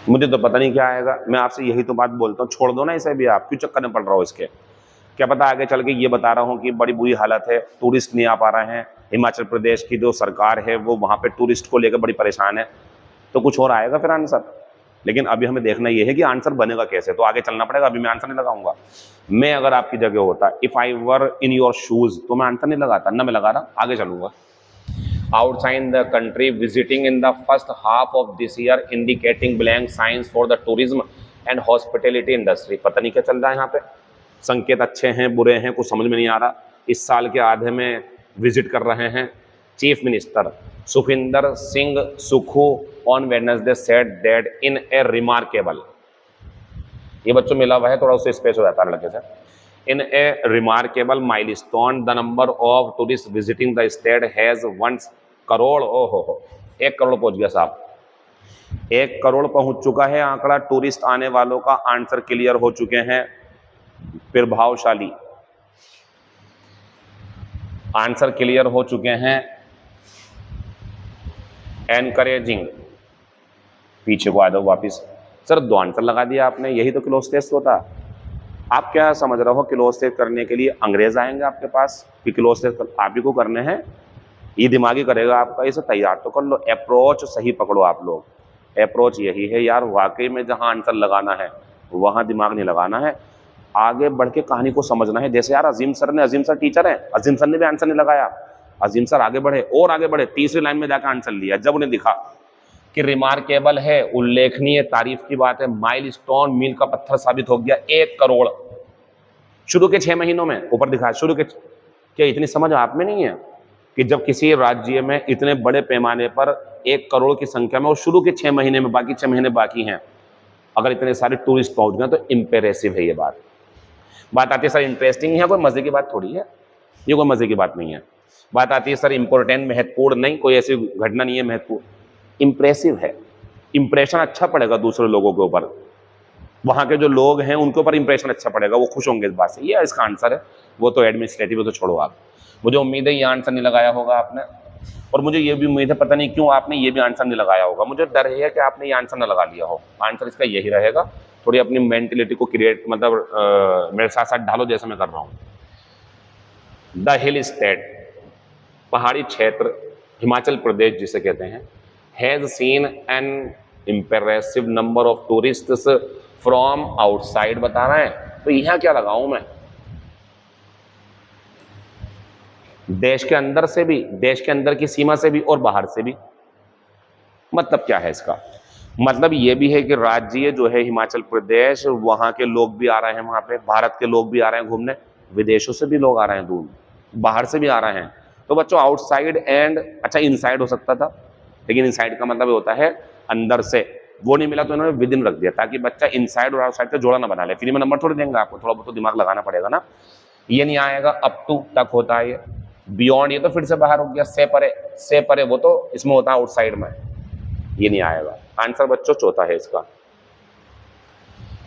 Speaker 1: मुझे तो पता नहीं क्या आएगा, मैं आपसे यही तो बात बोलता हूँ, छोड़ दो ना इसे भी, आप क्यों चक्कर में पड़ रहा हो इसके? क्या पता आगे चल के ये बता रहा हूँ कि बड़ी बुरी हालत है, टूरिस्ट नहीं आ पा रहे हैं, हिमाचल प्रदेश की जो सरकार है वो वहाँ पे टूरिस्ट को लेकर बड़ी परेशान है, तो कुछ और आएगा फिर आंसर। लेकिन अभी हमें देखना ये है कि आंसर बनेगा कैसे, तो आगे चलना पड़ेगा। अभी मैं आंसर नहीं लगाऊंगा। मैं अगर आपकी जगह होता, if I were in your shoes, तो मैं आंसर नहीं लगाता ना, मैं लगा रहा, आगे चलूंगा। Outside the country visiting in the first half of this year indicating blank signs for the tourism and hospitality industry। पता नहीं क्या चल रहा है यहाँ पे, संकेत अच्छे हैं बुरे हैं कुछ समझ में नहीं आ रहा। इस साल के आधे में विजिट कर रहे हैं chief minister Sukhvinder Singh Sukhu on Wednesday said that in a remarkable, ये बच्चों मिला हुआ है, थोड़ा उससे स्पेस हो जाता है लड़के से। In a remarkable milestone the number of tourist visiting the state has 1 crore. हो 1 करोड़ पहुंच गया साहब, 1 करोड़ पहुंच चुका है आंकड़ा टूरिस्ट आने वालों का। आंसर क्लियर हो चुके हैं, प्रभावशाली। आंसर क्लियर हो चुके हैं, एनकरेजिंग। पीछे को आ जाओ वापिस। सर 2 आंसर लगा दिया आपने, यही तो क्लोज टेस्ट होता। आप क्या समझ रहे हो क्लोज टेस्ट करने के लिए अंग्रेज आएंगे आपके पास कि क्लोज टेस्ट आप ही को करने हैं? ये दिमागी करेगा आपका, इसे तैयार तो कर लो। अप्रोच सही पकड़ो आप लोग, अप्रोच यही है यार, वाकई में जहां आंसर लगाना है वहां दिमाग नहीं लगाना है, आगे बढ़ के कहानी को समझना है। जैसे यार अजीम सर टीचर हैं, अजीम सर ने भी आंसर नहीं लगाया, अजीम सर आगे बढ़े और आगे बढ़े, तीसरी लाइन में जाकर आंसर लिया। जब उन्हें दिखा कि रिमार्केबल है, उल्लेखनीय, तारीफ की बात है, माइलस्टोन, मील का पत्थर साबित हो गया, 1 करोड़ शुरू के 6 महीनों में, ऊपर दिखा शुरू के। क्या इतनी समझ आप में नहीं है कि जब किसी राज्य में इतने बड़े पैमाने पर 1 करोड़ की संख्या में और शुरू के 6 महीने में, बाकी 6 महीने बाकी हैं, अगर इतने सारे टूरिस्ट पहुंच गए तो इंप्रेसिव है ये बात आती है सर इंटरेस्टिंग है, कोई मजे की बात थोड़ी है, ये कोई मजे की बात नहीं है। बात आती है सर इंपॉर्टेंट, महत्वपूर्ण नहीं, कोई ऐसी घटना नहीं है महत्वपूर्ण, इंप्रेसिव है। इंप्रेशन अच्छा पड़ेगा दूसरे लोगों के ऊपर, वहाँ के जो लोग हैं उनके ऊपर इंप्रेशन अच्छा पड़ेगा, वो खुश होंगे इस बात से। ये इसका आंसर है, वो तो एडमिनिस्ट्रेटिव है तो छोड़ो आप। मुझे उम्मीद है ये आंसर नहीं लगाया होगा आपने, और मुझे ये भी उम्मीद है पता नहीं क्यों आपने ये भी आंसर नहीं लगाया होगा। मुझे डर है कि आपने ये आंसर न लगा लिया हो। आंसर इसका यही रहेगा, थोड़ी अपनी मेंटलिटी को क्रिएट, मतलब मेरे साथ साथ ढालो जैसे मैं कर रहा हूँ। द हिल स्टेट, पहाड़ी क्षेत्र, हिमाचल प्रदेश जिसे कहते हैं, has seen N impressive number of tourists from outside बता रहे हैं, तो यहाँ क्या लगाऊं मैं? देश के अंदर से भी, देश के अंदर की सीमा से भी और बाहर से भी। मतलब क्या है इसका? मतलब ये भी है कि राज्य जो है हिमाचल प्रदेश, वहां के लोग भी आ रहे हैं, वहां पे भारत के लोग भी आ रहे हैं घूमने, विदेशों से भी लोग आ रहे हैं, दूर बाहर से भी आ रहे हैं। तो बच्चों आउटसाइड एंड, अच्छा इनसाइड हो सकता था, लेकिन इनसाइड का मतलब होता है अंदर से, वो नहीं मिला तो इन्होंने विद इन रख दिया ताकि बच्चा इनसाइड और आउटसाइड का जोड़ा ना बना ले। फ्री में नंबर थोड़ी देंगे आपको, थोड़ा बहुत तो दिमाग लगाना पड़ेगा ना। ये नहीं आएगा, अप टू तक होता है ये, बियॉन्ड ये तो फिर से बाहर हो गया, से परे वो तो इसमें होता है आउटसाइड में, ये नहीं आएगा। आंसर बच्चों चौथा है इसका।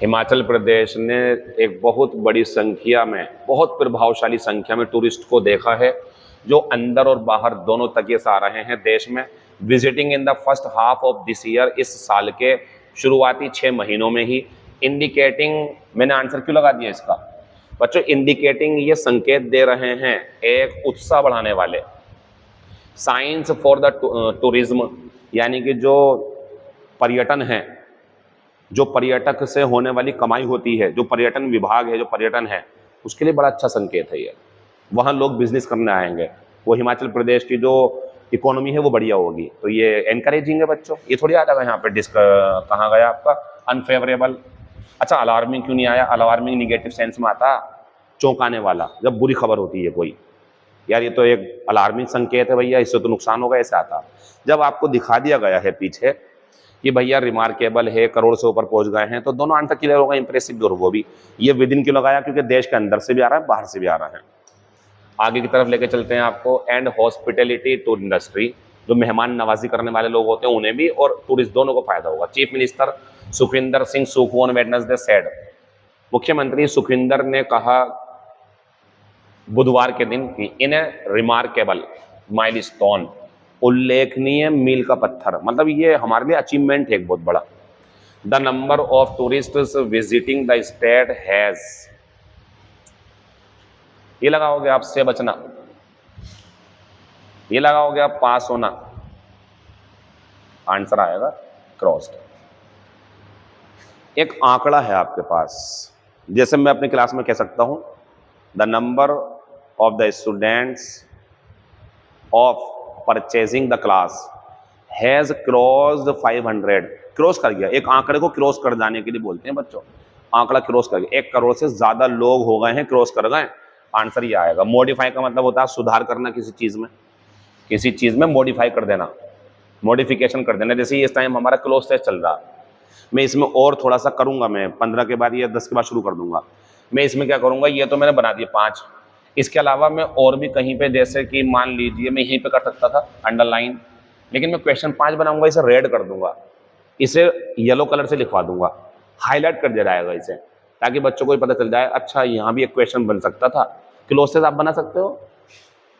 Speaker 1: हिमाचल प्रदेश ने एक बहुत बड़ी संख्या में, बहुत प्रभावशाली संख्या में टूरिस्ट को देखा है जो अंदर और बाहर दोनों तरीके से आ रहे हैं देश में। Visiting in the first half of this year, इस साल के शुरुआती 6 महीनों में ही, इंडिकेटिंग, मैंने आंसर क्यों लगा दिया इसका बच्चों, इंडिकेटिंग ये संकेत दे रहे हैं एक उत्साह बढ़ाने वाले, साइंस फॉर द टूरिज्म, यानी कि जो पर्यटन है, जो पर्यटक से होने वाली कमाई होती है, जो पर्यटन विभाग है, जो पर्यटन है, उसके लिए बड़ा अच्छा संकेत है ये। वहाँ लोग बिजनेस करने आएंगे, वो हिमाचल प्रदेश की जो इकोनॉमी है वो बढ़िया होगी, तो ये एनकरेजिंग है बच्चों। ये थोड़ी आ जाएगा यहाँ पे कहाँ गया आपका अनफेवरेबल। अच्छा अलार्मिंग क्यों नहीं आया? अलार्मिंग निगेटिव सेंस में आता, चौंकाने वाला, जब बुरी खबर होती है कोई, यार ये तो एक अलार्मिंग संकेत है भैया, इससे तो नुकसान होगा, ऐसे आता। जब आपको दिखा दिया गया है पीछे कि भैया रिमार्केबल है, करोड़ से ऊपर पहुंच गए हैं, तो दोनों आंसर क्लियर होगा, इंप्रेसिव और वो भी। ये विद इन क्यों लगाया? क्योंकि देश के अंदर से भी आ रहा है, बाहर से भी आ रहा है। आगे की तरफ लेके चलते हैं आपको। एंड हॉस्पिटैलिटी टूर इंडस्ट्री, जो मेहमान नवाजी करने वाले लोग होते हैं उन्हें भी और टूरिस्ट दोनों को फायदा होगा। Chief minister Sukhvinder Singh Sukhu on Wednesday said, मुख्यमंत्री सुखविंदर ने कहा बुधवार के दिन कि इन ए रिमार्केबल माइलस्टोन, उल्लेखनीय मील का पत्थर, मतलब ये हमारे लिए अचीवमेंट है एक बहुत बड़ा। The number of tourists visiting the state has, ये लगाओगे आप से बचना, ये लगाओगे आप पास होना, आंसर आएगा क्रॉस्ड। एक आंकड़ा है आपके पास, जैसे मैं अपनी क्लास में कह सकता हूं the number of the students of purchasing the class has crossed 500, cross कर गया। एक आंकड़े को क्रॉस कर जाने के लिए बोलते हैं बच्चों, आंकड़ा क्रॉस कर गया, 1 करोड़ से ज्यादा लोग हो गए हैं, क्रॉस कर गए, आंसर ये आएगा। मॉडिफाई का मतलब होता है सुधार करना किसी चीज में, किसी चीज में मॉडिफाई कर देना, मॉडिफिकेशन कर देना। जैसे इस टाइम हमारा क्लोज टेस्ट चल रहा, मैं इसमें और थोड़ा सा करूंगा, मैं 15 के बाद या 10 के बाद शुरू कर दूंगा। मैं इसमें क्या करूंगा, ये तो मैंने बना दिया 5, इसके अलावा मैं और भी कहीं पे, जैसे कि मान लीजिए मैं यहीं पे कर सकता था अंडरलाइन, लेकिन मैं क्वेश्चन 5 बनाऊंगा, इसे रेड कर दूंगा, इसे येलो कलर से लिखवा दूंगा, हाईलाइट कर दिया जाएगा इसे, ताकि बच्चों को भी पता चल जाए अच्छा यहाँ भी एक क्वेश्चन बन सकता था। क्लोज आप बना सकते हो,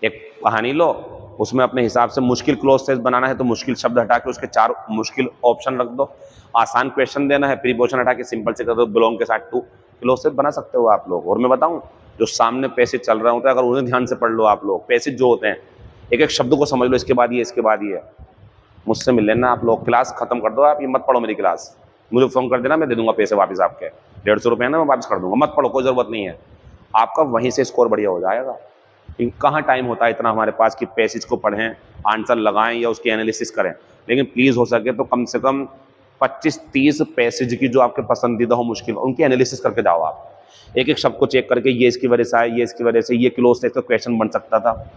Speaker 1: एक कहानी लो, उसमें अपने हिसाब से मुश्किल क्लोज टेस्ट बनाना है तो मुश्किल शब्द हटा के उसके 4 मुश्किल ऑप्शन रख दो, आसान क्वेश्चन देना है प्रीपोजिशन हटा के सिंपल से कर दो, बिलोंग के साथ टू, क्लोज टेस्ट बना सकते हो आप लोग। और मैं बताऊं, जो सामने पैसेज चल रहा होता है, अगर उन्हें ध्यान से पढ़ लो आप लोग, पैसेज जो होते हैं एक एक शब्द को समझ लो, इसके बाद ये, इसके बाद ये, मुझसे मिल लेना आप लोग, क्लास खत्म कर दो आप, ये मत पढ़ो मेरी क्लास, मुझे फोन कर देना, मैं दे दूंगा पैसे वापस आपके, 150 रुपये ना मैं वापस कर दूंगा, मत पढ़ो, कोई ज़रूरत नहीं है, आपका वहीं से स्कोर बढ़िया हो जाएगा। कहाँ टाइम होता है इतना हमारे पास कि पैसेज को पढ़ें, आंसर लगाएं या उसकी एनालिसिस करें, लेकिन प्लीज़ हो सके तो कम से कम 25-30 पैसेज की जो आपके पसंदीदा हो मुश्किल, उनकी एनालिसिस करके जाओ आप, एक एक शब्द को चेक करके, ये इसकी वजह से आया, ये इसकी वजह से, ये क्लोज टेस्ट का क्वेश्चन बन सकता था।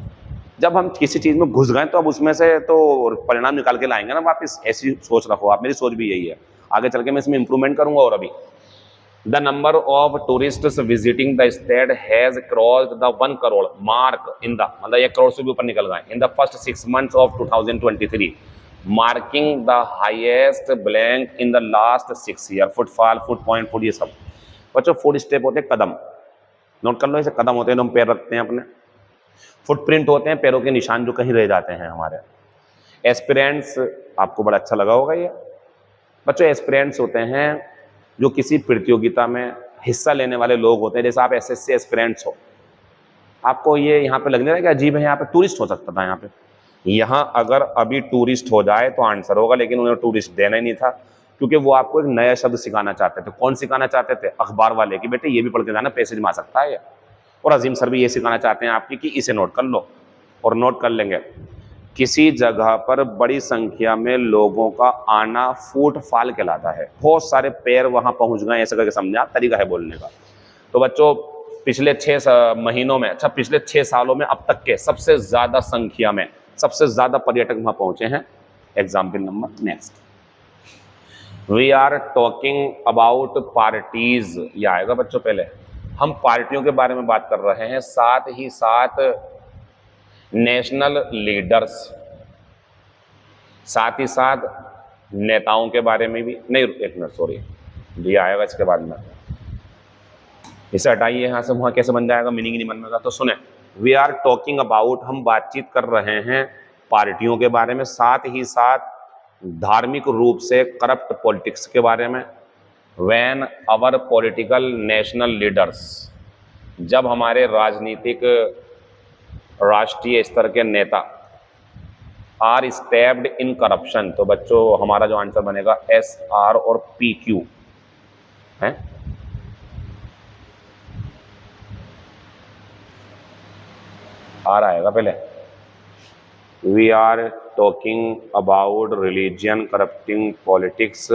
Speaker 1: जब हम किसी चीज़ में घुस गए तो अब उसमें से तो परिणाम निकाल के लाएंगे ना वापस, ऐसी सोच रखो आप, मेरी सोच भी यही है, आगे चल के मैं इसमें इंप्रूवमेंट करूंगा। और अभी the number of tourists visiting the state has crossed the 1 crore mark in the, मतलब 1 करोड़ से भी ऊपर निकल गए, in the first 6 months of 2023, marking the highest blank in the last 6 year। Footfall, foot point, foot, ये सब बच्चों फुट स्टेप होते हैं, कदम नोट कर लो, ऐसे कदम होते हैं, हम पैर रखते हैं अपने, फुटप्रिंट होते हैं पैरों के निशान जो कहीं रह जाते हैं हमारे। एस्पिरेंट्स, आपको बड़ा अच्छा लगा होगा ये बच्चों, एस्पिरेंट्स होते हैं जो किसी प्रतियोगिता में हिस्सा लेने वाले लोग होते हैं, जैसे आप एसएससी एस्पिरेंट्स हो, आपको ये यहाँ पे लगने लगा कि अजीब है, यहाँ पे टूरिस्ट हो सकता था, यहाँ पे, यहाँ अगर अभी टूरिस्ट हो जाए तो आंसर होगा, लेकिन उन्हें टूरिस्ट देना ही नहीं था, क्योंकि वो आपको एक नया शब्द सिखाना चाहते थे। कौन सिखाना चाहते थे? अखबार वाले, कि बेटे ये भी पढ़ के जाना, पैसेज में आ सकता है। और अजीम सर भी ये सिखाना चाहते हैं आपकी कि इसे नोट कर लो, और नोट कर लेंगे, किसी जगह पर बड़ी संख्या में लोगों का आना फुटफॉल कहलाता है। बहुत सारे पैर वहां पहुंच गए, ऐसा करके समझा, तरीका है बोलने का। तो बच्चों पिछले 6 महीनों में, अच्छा पिछले 6 सालों में अब तक के सबसे ज्यादा संख्या में, सबसे ज्यादा पर्यटक वहां पहुंचे हैं। Example number next, we are talking about parties. ये आएगा बच्चों, पहले हम पार्टियों के बारे में बात कर रहे हैं, साथ ही साथ नेशनल लीडर्स, साथ ही साथ नेताओं के बारे में भी। नहीं, एक मिनट, सॉरी, ये आएगा इसके बाद में, इसे हटाइए यहाँ से, वहाँ कैसे बन जाएगा, मीनिंग नहीं बन में। तो सुने, वी आर टॉकिंग अबाउट, हम बातचीत कर रहे हैं पार्टियों के बारे में, साथ ही साथ धार्मिक रूप से करप्ट पॉलिटिक्स के बारे में। When our political national leaders, जब हमारे राजनीतिक राष्ट्रीय स्तर के नेता आर स्टेप्ड इन करप्शन, तो बच्चों हमारा जो आंसर बनेगा SR और PQ है। आर आएगा पहले, we are talking about religion corrupting politics.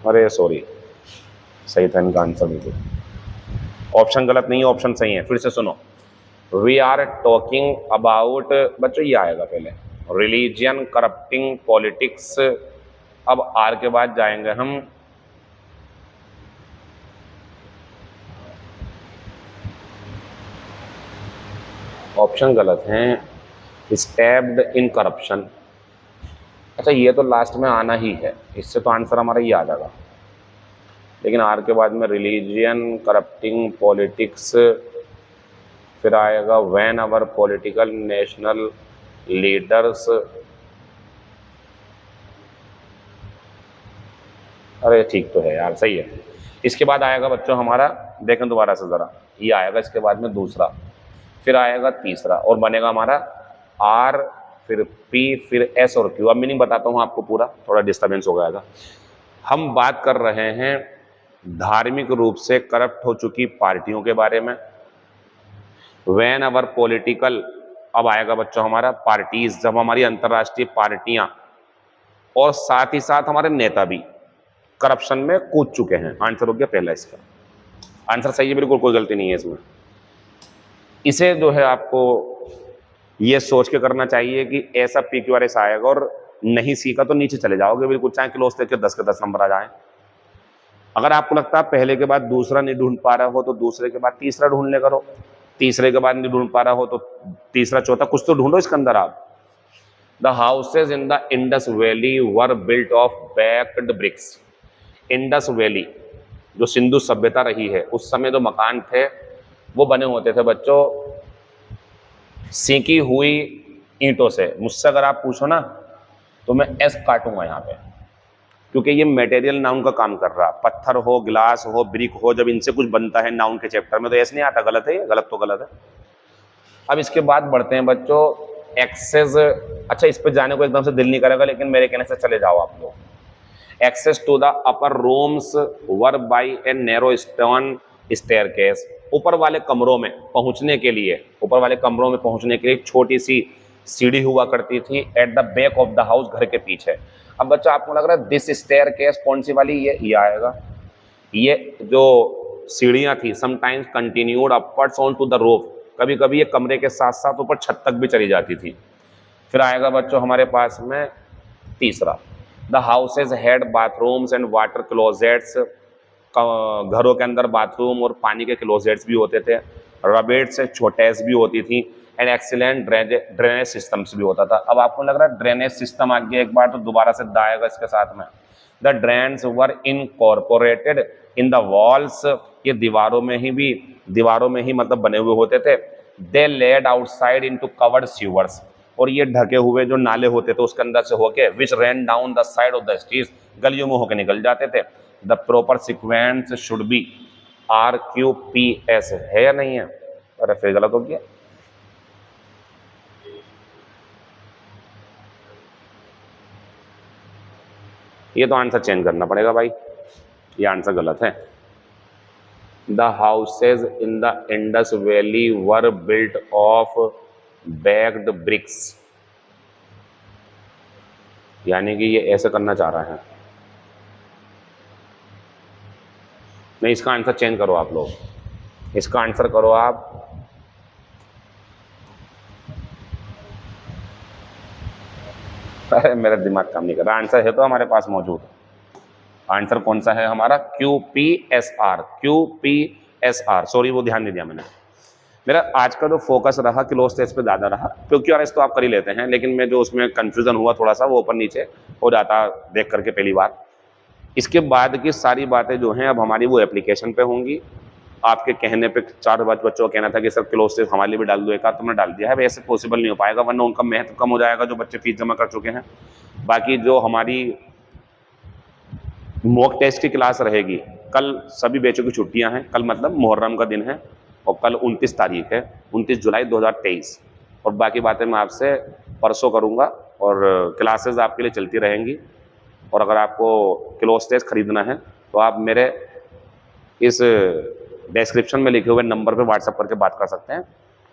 Speaker 1: अरे सॉरी, सही था इनका आंसर, बिल्कुल ऑप्शन गलत नहीं है, ऑप्शन सही है। फिर से सुनो, वी आर टॉकिंग अबाउट, बच्चों ये आएगा पहले, रिलीजन करप्टिंग पॉलिटिक्स। अब आर के बाद जाएंगे हम ऑप्शन गलत हैं, स्टेप्ड इन करप्शन। अच्छा ये तो लास्ट में आना ही है, इससे तो आंसर हमारा ये आ जाएगा, लेकिन आर के बाद में रिलीजियन करप्टिंग पॉलिटिक्स, फिर आएगा when our political national leaders. अरे ठीक तो है यार, सही है। इसके बाद आएगा बच्चों हमारा, देखें दोबारा से ज़रा, ये आएगा इसके बाद में दूसरा, फिर आएगा तीसरा, और बनेगा हमारा R, फिर P, फिर S और Q। अब मीनिंग बताता हूँ आपको पूरा, थोड़ा डिस्टर्बेंस हो जाएगा। हम बात कर रहे हैं धार्मिक रूप से करप्ट हो चुकी पार्टियों के बारे में। व्हेन आवर पॉलिटिकल, अब आएगा बच्चों हमारा पार्टीज, जब हमारी अंतर्राष्ट्रीय पार्टियां और साथ ही साथ हमारे नेता भी करप्शन में कूद चुके हैं। आंसर हो गया पहला, इसका आंसर सही है बिल्कुल, कोई गलती नहीं है इसमें। इसे जो है आपको ये सोच के करना चाहिए कि ऐसा PQRS आएगा, और नहीं सीखा तो नीचे चले जाओगे बिल्कुल, चाहे क्लोज तक के 10 के 10 नंबर आ जाए। अगर आपको लगता है पहले के बाद दूसरा नहीं ढूंढ पा रहा हो तो दूसरे के बाद तीसरा ढूंढने करो, तीसरे के बाद नहीं ढूंढ पा रहा हो तो तीसरा चौथा, कुछ तो ढूंढो इसके अंदर आप। The houses in the Indus valley were built of baked bricks. Indus valley जो सिंधु सभ्यता रही है, उस समय जो मकान थे वो बने होते थे बच्चों सींकी हुई ईंटों से। मुझसे अगर आप पूछो ना तो मैं S काटूंगा यहाँ पे, क्योंकि ये मटेरियल नाउन का काम कर रहा। पत्थर हो, गिलास हो, ब्रिक हो, जब इनसे कुछ बनता है नाउन के चैप्टर में तो S नहीं आता। गलत है ये, गलत तो गलत है। अब इसके बाद बढ़ते हैं बच्चों एक्सेस। अच्छा इस पे जाने को एकदम से दिल नहीं करेगा, लेकिन मेरे कहने से चले जाओ आप लोग। Access to the upper rooms were by a narrow stone staircase. ऊपर वाले कमरों में पहुंचने के लिए, ऊपर वाले कमरों में पहुंचने के लिए एक छोटी सी सीढ़ी हुआ करती थी at the back of the house, घर के पीछे। अब बच्चा आपको लग रहा है दिस स्टेयरकेस कौन सी वाली, ये आएगा। ये जो सीढ़ियां थी sometimes continued upwards on to the roof, कभी कभी ये कमरे के साथ साथ ऊपर छत तक भी चली जाती थी। फिर आएगा बच्चों हमारे पास में तीसरा, the houses had bathrooms and water closets. घरों के अंदर बाथरूम और पानी के क्लोजेट्स भी होते थे। रबेट्स से छोटेस भी होती थी एंड एक्सीलेंट ड्रेनेज सिस्टम्स भी होता था। अब आपको लग रहा है ड्रेनेज सिस्टम आ गया एक बार तो दोबारा से आएगा इसके साथ में। The drains were incorporated in the walls. ये दीवारों में ही मतलब बने हुए होते थे। They led outside into covered sewers. और ये ढके हुए जो नाले होते थे उसके अंदर से होके which ran down the side of the streets, गलियों में होकर निकल जाते थे। The proper sequence should be RQPS है या नहीं है? अरे फिर गलत हो गया। ये तो आंसर चेंज करना पड़ेगा भाई, ये आंसर गलत है। The houses in the Indus valley were built of baked bricks. यानी कि ये ऐसे करना चाह रहा है। नहीं, इसका आंसर चेंज करो आप लोग, इसका आंसर करो आप अरे मेरा दिमाग काम नहीं कर रहा। आंसर है तो हमारे पास मौजूद। आंसर कौन सा है हमारा? QPSR। QPSR, सॉरी वो ध्यान नहीं दिया मैंने। मेरा आज का जो फोकस रहा क्लोज टेस्ट पे ज़्यादा रहा। QQRS तो आप कर ही लेते हैं, लेकिन मैं जो उसमें कन्फ्यूज़न हुआ थोड़ा सा वो ऊपर नीचे हो जाता देख करके पहली बार। इसके बाद की सारी बातें जो हैं अब हमारी वो एप्लीकेशन पे होंगी। आपके कहने पे 4 बच्चों का कहना था कि सर क्लोज टेस्ट हमारे लिए भी डाल दो एक आध, तो मैंने डाल दिया है। वैसे पॉसिबल नहीं हो पाएगा, वरना उनका महत्व कम हो जाएगा जो बच्चे फीस जमा कर चुके हैं। बाकी जो हमारी मॉक टेस्ट की क्लास रहेगी कल, सभी बैचों की छुट्टियां हैं। कल मतलब मुहर्रम का दिन है और कल 29 तारीख है, 29 जुलाई 2023। और बाकी बातें मैं आपसे परसों करूंगा और क्लासेस आपके लिए चलती रहेंगी। और अगर आपको क्लोज टेस्ट खरीदना है तो आप मेरे इस डिस्क्रिप्शन में लिखे हुए नंबर पर व्हाट्सएप करके बात कर सकते हैं।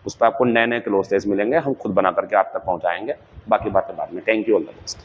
Speaker 1: उस पर आपको नए नए क्लोज टेस्ट मिलेंगे, हम खुद बना करके आप तक पहुंचाएंगे। बाकी बातें बाद में। Thank you, all the best.